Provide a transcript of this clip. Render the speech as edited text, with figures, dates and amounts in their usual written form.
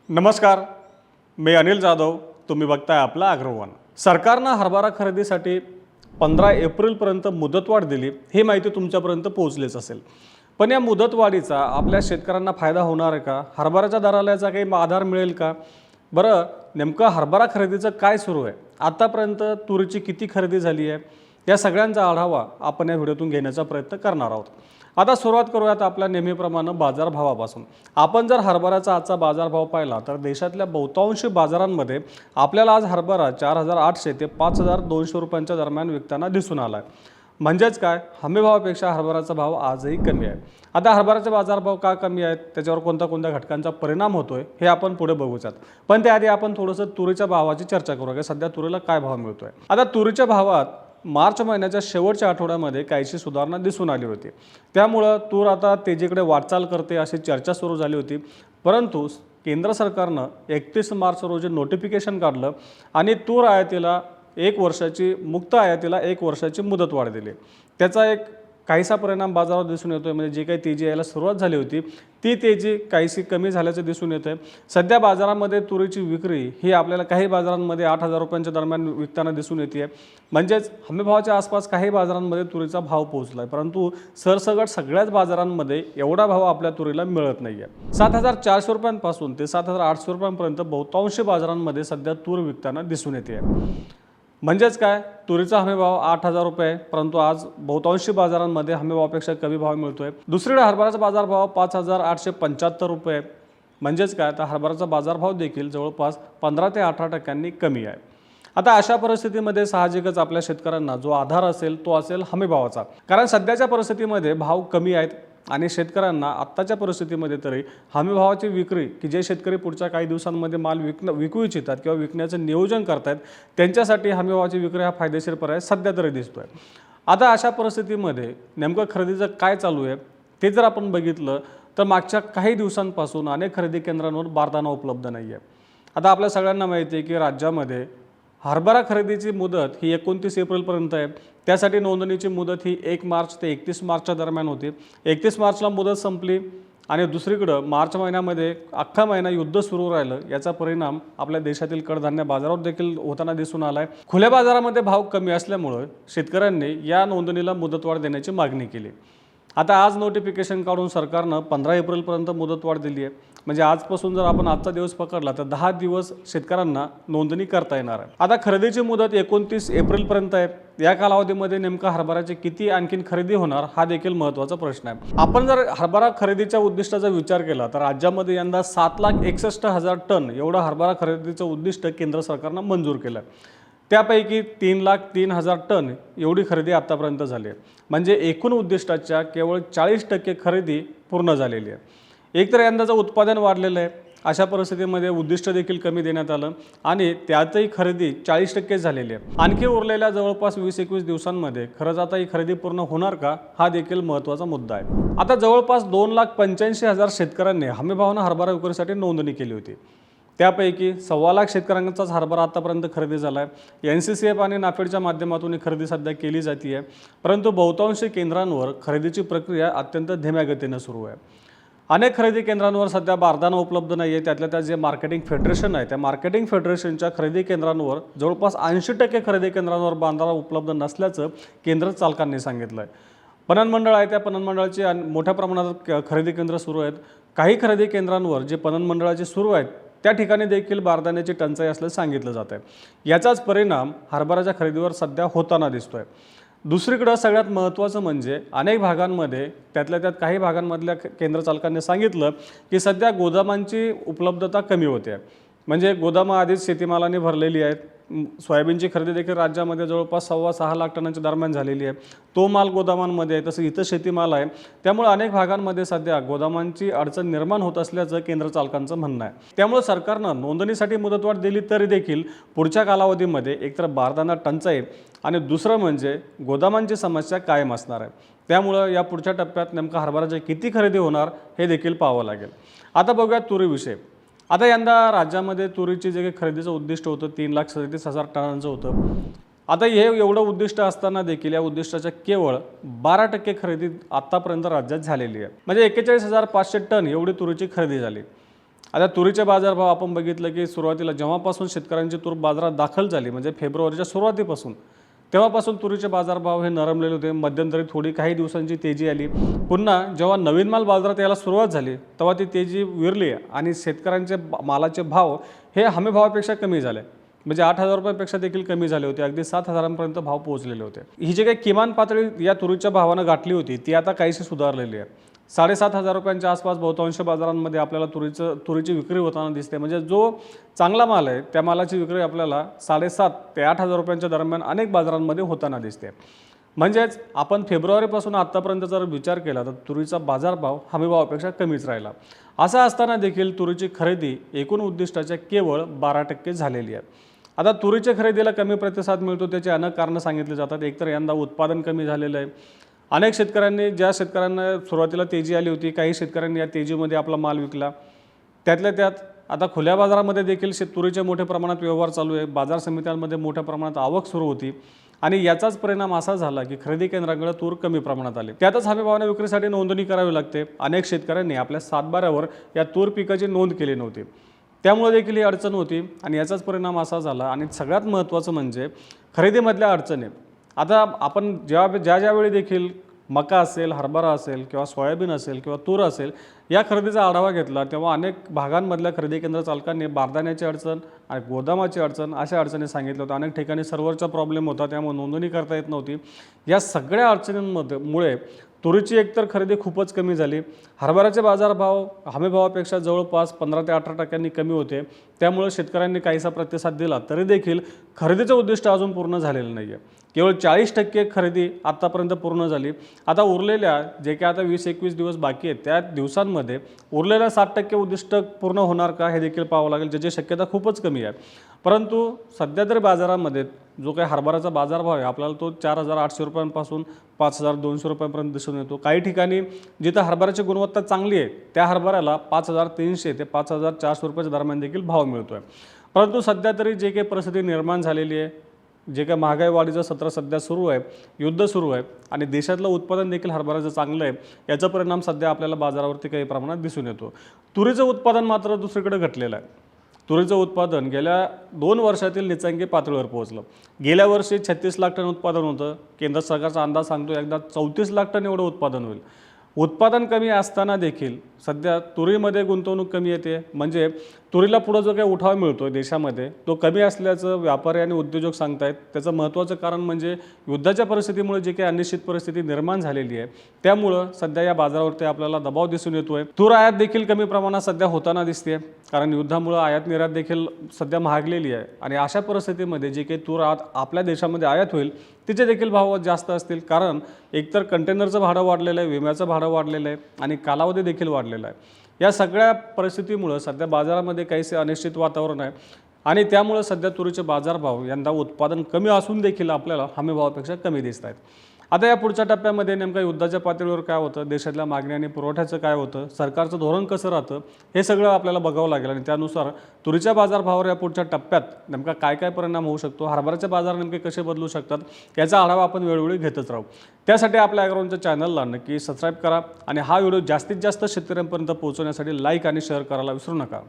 नमस्कार, मी अनिल जाधव. तुम्ही बघताय आपला अग्रवन. सरकारनं हरभरा खरेदीसाठी 15 एप्रिलपर्यंत मुदतवाढ दिली. ही माहिती तुमच्यापर्यंत पोहोचलीच असेल. पण या मुदतवाढीचा आपल्या शेतकऱ्यांना फायदा होणार आहे का? हरभऱ्याच्या दराला काही आधार मिळेल का? बरं, नेमकं हरभरा खरेदीचं काय सुरू आहे? आतापर्यंत तुरीची किती खरेदी झाली आहे? या सगळ्यांचा आढावा आपण या व्हिडिओतून घेण्याचा प्रयत्न करणार आहोत. आता सुरुवात करूयात आपल्या नेहमीप्रमाणे बाजारभावापासून. आपण जर हरभऱ्याचा आजचा बाजारभाव पाहिला तर देशातल्या बहुतांशी बाजारांमध्ये आपल्याला आज हरभरा 4,800 ते 5,200 रुपयांच्या दरम्यान विकताना दिसून आला आहे. म्हणजेच काय, हमीभावापेक्षा हरभऱ्याचा भाव आजही कमी आहे. आता हरभऱ्याचे बाजारभाव का कमी आहेत, त्याच्यावर कोणत्या घटकांचा परिणाम होतोय हे आपण पुढे बघूयात. पण त्याआधी आपण थोडंसं तुरीच्या भावाची चर्चा करूया की सध्या तुरीला काय भाव मिळतोय. आता तुरीच्या भावात मार्च महिन्याच्या शेवटच्या आठवड्यामध्ये काहीशी सुधारणा दिसून आली होती. त्यामुळं तूर आता तेजीकडे वाटचाल करते अशी चर्चा सुरू झाली होती. परंतु केंद्र सरकारनं 31 मार्च रोजी नोटिफिकेशन काढलं आणि तूर आयातीला 1 वर्षाची मुक्त आयातीला 1 वर्षाची मुदतवाढ दिली. त्याचा एक काहीसा परिणाम बाजारावर दिसून येतोय. म्हणजे जी काही तेजी यायला सुरुवात झाली होती ती तेजी काहीशी कमी झाल्याचं दिसून येतंय. सध्या बाजारामध्ये तुरीची विक्री ही आपल्याला काही बाजारांमध्ये 8,000 रुपयांच्या दरम्यान विकताना दिसून येते. म्हणजेच हमीभावाच्या आसपास काही बाजारांमध्ये तुरीचा भाव पोहोचला आहे. परंतु सरसगट सगळ्याच बाजारांमध्ये एवढा भाव आपल्या तुरीला मिळत नाही आहे. 7,400 रुपयांपासून ते 7,800 रुपयांपर्यंत बहुतांशी बाजारांमध्ये सध्या तूर विकताना दिसून येते. म्हणजेच काय, तुरीचा हमीभाव 8,000 रुपये, परंतु आज बहुतांशी बाजारांमध्ये हमीभावापेक्षा कमी भाव मिळतोय. दुसरीकडे हरभऱ्याचा बाजारभाव 5,875 रुपये. म्हणजेच काय, तर हरभऱ्याचा बाजारभाव देखील जवळपास 15 ते 18% कमी आहे. आता अशा परिस्थितीमध्ये साहजिकच आपल्या शेतकऱ्यांना जो आधार असेल तो असेल हमीभावाचा. कारण सध्याच्या परिस्थितीमध्ये भाव कमी आहेत आणि शेतकऱ्यांना आत्ताच्या परिस्थितीमध्ये तरी हमीभावाची विक्री की जे शेतकरी पुढच्या काही दिवसांमध्ये माल विकू इच्छितात किंवा विकण्याचं नियोजन करतायत त्यांच्यासाठी हमीभावाची विक्री हा फायदेशीर पर्याय सध्या तरी दिसतोय. आता अशा परिस्थितीमध्ये नेमकं खरेदीचं काय चालू आहे ते जर आपण बघितलं तर मागच्या काही दिवसांपासून अनेक खरेदी केंद्रांवर बारदाना उपलब्ध नाही आहे. आता आपल्या सगळ्यांना माहिती आहे की राज्यामध्ये हरभरा खरेदीची मुदत ही 29 एप्रिलपर्यंत आहे. त्यासाठी नोंदणीची मुदत ही 1 मार्च ते 31 मार्चच्या दरम्यान होती. 31 मार्चला मुदत संपली आणि दुसरीकडं मार्च महिन्यामध्ये अख्खा महिना युद्ध सुरू राहिलं. याचा परिणाम आपल्या देशातील कडधान्य बाजारावर देखील होताना दिसून आला आहे. खुल्या बाजारामध्ये भाव कमी असल्यामुळं शेतकऱ्यांनी या नोंदणीला मुदतवाढ देण्याची मागणी केली. आता आज नोटिफिकेशन काढून सरकारनं 15 एप्रिलपर्यंत मुदतवाढ दिली आहे. म्हणजे आजपासून जर आपण आजचा दिवस पकडला तर 10 दिवस शेतकऱ्यांना नोंदणी करता येणार आहे. आता खरेदीची मुदत 29 एप्रिलपर्यंत आहे. या कालावधीमध्ये नेमका हरभऱ्याची किती आणखीन खरेदी होणार हा देखील महत्त्वाचा प्रश्न आहे. आपण जर हरभरा खरेदीच्या उद्दिष्टाचा विचार केला तर राज्यामध्ये यंदा 7,61,000 टन एवढं हरभरा खरेदीचं उद्दिष्ट केंद्र सरकारनं मंजूर केलं आहे. त्यापैकी 3,03,000 टन एवढी खरेदी आतापर्यंत झाली आहे. म्हणजे एकूण उद्दिष्टाच्या केवळ 40% खरेदी पूर्ण झालेली आहे. एकतर यंदाचं उत्पादन वाढलेलं आहे. अशा परिस्थितीमध्ये उद्दिष्ट देखील कमी देण्यात आलं आणि त्यातही खरेदी 40% झालेली आहे. आणखी उरलेल्या जवळपास 20-21 दिवसांमध्ये खरंच आता ही खरेदी पूर्ण होणार का हा देखील महत्त्वाचा मुद्दा आहे. आता जवळपास 2,85,000 शेतकऱ्यांनी हमीभावानं हरभरा विक्रीसाठी नोंदणी केली होती. त्यापैकी 1,25,000 शेतकऱ्यांचाच हरभरा आतापर्यंत खरेदी झाला आहे. NCCF आणि नाफेडच्या माध्यमातून ही खरेदी सध्या केली जाते आहे. परंतु बहुतांशी केंद्रांवर खरेदीची प्रक्रिया अत्यंत धीम्या गतीने सुरू आहे. अनेक खरेदी केंद्रांवर सध्या बारदाना उपलब्ध नाही आहे. त्यातल्या त्यात जे मार्केटिंग फेडरेशन आहे त्या मार्केटिंग फेडरेशनच्या खरेदी केंद्रांवर जवळपास 80% खरेदी केंद्रांवर बारदाना उपलब्ध नसल्याचं केंद्र चालकांनी सांगितलं आहे. पणन मंडळ आहे त्या पणन मंडळाची मोठ्या प्रमाणात खरेदी केंद्र सुरू आहेत. काही खरेदी केंद्रांवर जे पणन मंडळाचे सुरू आहेत त्या ठिकाणी देखील बारदाण्याची टंचाई असल्याचं सांगितलं जात आहे. याचाच परिणाम हरभऱ्याच्या खरेदीवर सध्या होताना दिसतोय. दुसरीकडं सगळ्यात महत्त्वाचं म्हणजे अनेक भागांमध्ये त्यातल्या त्यात काही भागांमधल्या केंद्र चालकांनी सांगितलं की सध्या गोदामांची उपलब्धता कमी होते. म्हणजे गोदामं आधीच शेतीमालाने भरलेली आहेत. सोयाबीनची खरेदी देखील राज्यामध्ये जवळपास 6.25 लाख टनांच्या दरम्यान झालेली आहे. तो माल गोदामांमध्ये आहे. तसं इथं शेतीमाल आहे. त्यामुळे अनेक भागांमध्ये सध्या गोदामांची अडचण निर्माण होत असल्याचं केंद्र चालकांचं म्हणणं आहे. त्यामुळे सरकारनं नोंदणीसाठी मुदतवाढ दिली तरी देखील पुढच्या कालावधीमध्ये एकतर बारदाना टंचाई आणि दुसरं म्हणजे गोदामांची समस्या कायम असणार आहे. त्यामुळं या पुढच्या टप्प्यात नेमका हरभऱ्याची किती खरेदी होणार हे देखील पाहावं लागेल. आता बघूया तुरीविषयी. आता यंदा राज्यामध्ये तुरीची जे काही खरेदीचं उद्दिष्ट होतं 3,37,000 टनांचं होतं. आता हे एवढं उद्दिष्ट असताना देखील या उद्दिष्टाच्या केवळ 12% खरेदी आतापर्यंत राज्यात झालेली आहे. म्हणजे 41,500 टन एवढी तुरीची खरेदी झाली. आता तुरीचे बाजारभाव आपण बघितलं की सुरुवातीला जेव्हापासून शेतकऱ्यांची तूर बाजारात दाखल झाली, म्हणजे फेब्रुवारीच्या सुरुवातीपासून, तेव्हापासून तुरीचे बाजारभाव हे नरमलेले होते. मध्यंतरी थोडी काही दिवसांची तेजी आली. पुन्हा जेव्हा नवीन माल बाजारात यायला सुरुवात झाली तेव्हा ती तेजी विरली आणि शेतकऱ्यांचे मालाचे भाव हे हमीभावापेक्षा कमी झाले. म्हणजे 8,000 रुपयापेक्षा देखील कमी झाले होते. अगदी 7,000पर्यंत भाव पोहोचलेले होते. ही जी काही किमान पातळी या तुरीच्या भावानं गाठली होती ती आता काहीशी सुधारलेली आहे. 7,500 रुपयांच्या आसपास बहुतांश बाजारांमध्ये आपल्याला तुरीची विक्री होताना दिसते. म्हणजे जो चांगला माल आहे त्या मालाची विक्री आपल्याला 7,500 ते 8,000 रुपयांच्या दरम्यान अनेक बाजारांमध्ये होताना दिसते. म्हणजेच आपण फेब्रुवारीपासून आत्तापर्यंत जर विचार केला तर तुरीचा बाजारभाव हमीभावापेक्षा कमीच राहिला. असं असताना देखील तुरीची खरेदी एकूण उद्दिष्टाच्या केवळ 12% झालेली आहे. आता तुरीच्या खरेदीला कमी प्रतिसाद मिळतो त्याची अनेक कारणं सांगितली जातात. एकतर यंदा उत्पादन कमी झालेलं आहे. अनेक शेतकऱ्यांनी, ज्या शेतकऱ्यांना सुरुवातीला तेजी आली होती, काही शेतकऱ्यांनी या तेजीमध्ये आपला माल विकला. त्यातल्या त्यात आता खुल्या बाजारामध्ये देखील तुरीचे मोठ्या प्रमाणात व्यवहार चालू आहे. बाजार समित्यांमध्ये मोठ्या प्रमाणात आवक सुरू होती आणि याचाच परिणाम असा झाला की खरेदी केंद्रांकडे तूर कमी प्रमाणात आली. त्यातच हमीभावाने विक्रीसाठी नोंदणी करावी लागते. अनेक शेतकऱ्यांनी आपल्या सातबाऱ्यावर या तूर पिकाची नोंद केली नव्हती. त्यामुळे देखील ही अडचण होती आणि याचाच परिणाम असा झाला. आणि सगळ्यात महत्त्वाचं म्हणजे खरेदीमधल्या अडचणी. आता आपण ज्यावेळी देखील मका असेल, हरभरा असेल किंवा सोयाबीन असेल किंवा तूर असेल या खरेदीचा आढावा घेतला तेव्हा अनेक भागांमधल्या खरेदी केंद्र चालकांनी बारदाण्याची अडचण आणि गोदामाची अडचण अशा अडचणी सांगितल्या होत्या. अनेक ठिकाणी सर्व्हरचा प्रॉब्लेम होता, त्यामुळे नोंदणी करता येत नव्हती. या सगळ्या अडचणींमुळे तुरीची एकतर खरेदी खूपच कमी झाली. हरभऱ्याचे बाजारभाव हमीभावापेक्षा जवळपास 15 ते 18% कमी होते. त्यामुळे शेतकऱ्यांनी काहीसा प्रतिसाद दिला तरी देखील खरेदीचं उद्दिष्ट अजून पूर्ण झालेलं नाही आहे. केवळ 40% खरेदी आत्तापर्यंत पूर्ण झाली. आता उरलेल्या जे काही आता 20-21 दिवस बाकी आहेत त्या दिवसांमध्ये उरलेल्या 60% उद्दिष्ट पूर्ण होणार का हे देखील पाहावं लागेल, ज्याची शक्यता खूपच कमी आहे. परंतु सध्या तरी बाजारामध्ये जो काही हरभऱ्याचा बाजारभाव आहे आपल्याला तो 4,800 रुपयांपासून 5,200 रुपयांपर्यंत दिसून येतो. काही ठिकाणी जिथं हरभऱ्याची गुणवत्ता चांगली आहे त्या हरभऱ्याला 5,300 ते 5,400 रुपयाच्या दरम्यान देखील भाव मिळतो आहे. परंतु सध्या तरी जे काही परिस्थिती निर्माण झालेली आहे, जे काही महागाई वाढीचं सत्र सध्या सुरू आहे, युद्ध सुरू आहे आणि देशातलं उत्पादन देखील हरभऱ्याचं चांगलं आहे, याचा परिणाम सध्या आपल्याला बाजारावरती काही प्रमाणात दिसून येतो. तुरीचं उत्पादन मात्र दुसरीकडे घटलेलं आहे. तुरीचं उत्पादन गेल्या 2 वर्षातील निचांकी पातळीवर पोहोचलं. गेल्या वर्षी 36 लाख टन उत्पादन होतं. केंद्र सरकारचा अंदाज सांगतो एकदा 34 लाख टन एवढं उत्पादन होईल. उत्पादन कमी असताना देखील सध्या तुरीमध्ये गुंतवणूक कमी येते. म्हणजे तुरीला पुढं जो काही उठाव मिळतो देशामध्ये तो कमी असल्याचं व्यापारी आणि उद्योजक सांगतायत. त्याचं महत्त्वाचं कारण म्हणजे युद्धाच्या परिस्थितीमुळे जे काही अनिश्चित परिस्थिती निर्माण झालेली आहे त्यामुळं सध्या या बाजारावरती आपल्याला दबाव दिसून येतो आहे. तूर आयात देखील कमी प्रमाणात सध्या होताना दिसते, कारण युद्धामुळे आयात निर्यात देखील सध्या महागलेली आहे. आणि अशा परिस्थितीमध्ये जे काही तूर आपल्या देशामध्ये आयात होईल तिचे देखील भाव जास्त असतील, कारण एकतर कंटेनरचं भाडं वाढलेलं आहे, विम्याचं भाडं वाढलेलं आहे आणि कालावधी देखील वाढलेला आहे. या सगळ्या परिस्थितीमुळे सध्या बाजारामध्ये काहीसे अनिश्चित वातावरण आहे आणि त्यामुळे सध्या तुरीचे बाजारभाव यंदा उत्पादन कमी असून देखील आपल्याला हमीभावापेक्षा कमी दिसत आहेत. आता या पुढच्या टप्प्यामध्ये नेमका युद्धाच्या पातळीवर काय होतं, देशातल्या मागणी आणि पुरवठ्याचं काय होतं, सरकारचं धोरण कसं राहतं, हे सगळं आपल्याला बघावं लागेल आणि त्यानुसार तुरीच्या बाजारभावावर या पुढच्या टप्प्यात नेमका काय काय परिणाम होऊ शकतो, हरभऱ्याचे बाजार नेमके कसे बदलू शकतात याचा आढावा आपण वेळोवेळी घेतच राहू. त्यासाठी आपल्या ॲग्रोवनच्या चॅनलला नक्की सबस्क्राईब करा आणि हा व्हिडिओ जास्तीत जास्त शेतकऱ्यांपर्यंत पोहोचवण्यासाठी लाईक आणि शेअर करायला विसरू नका.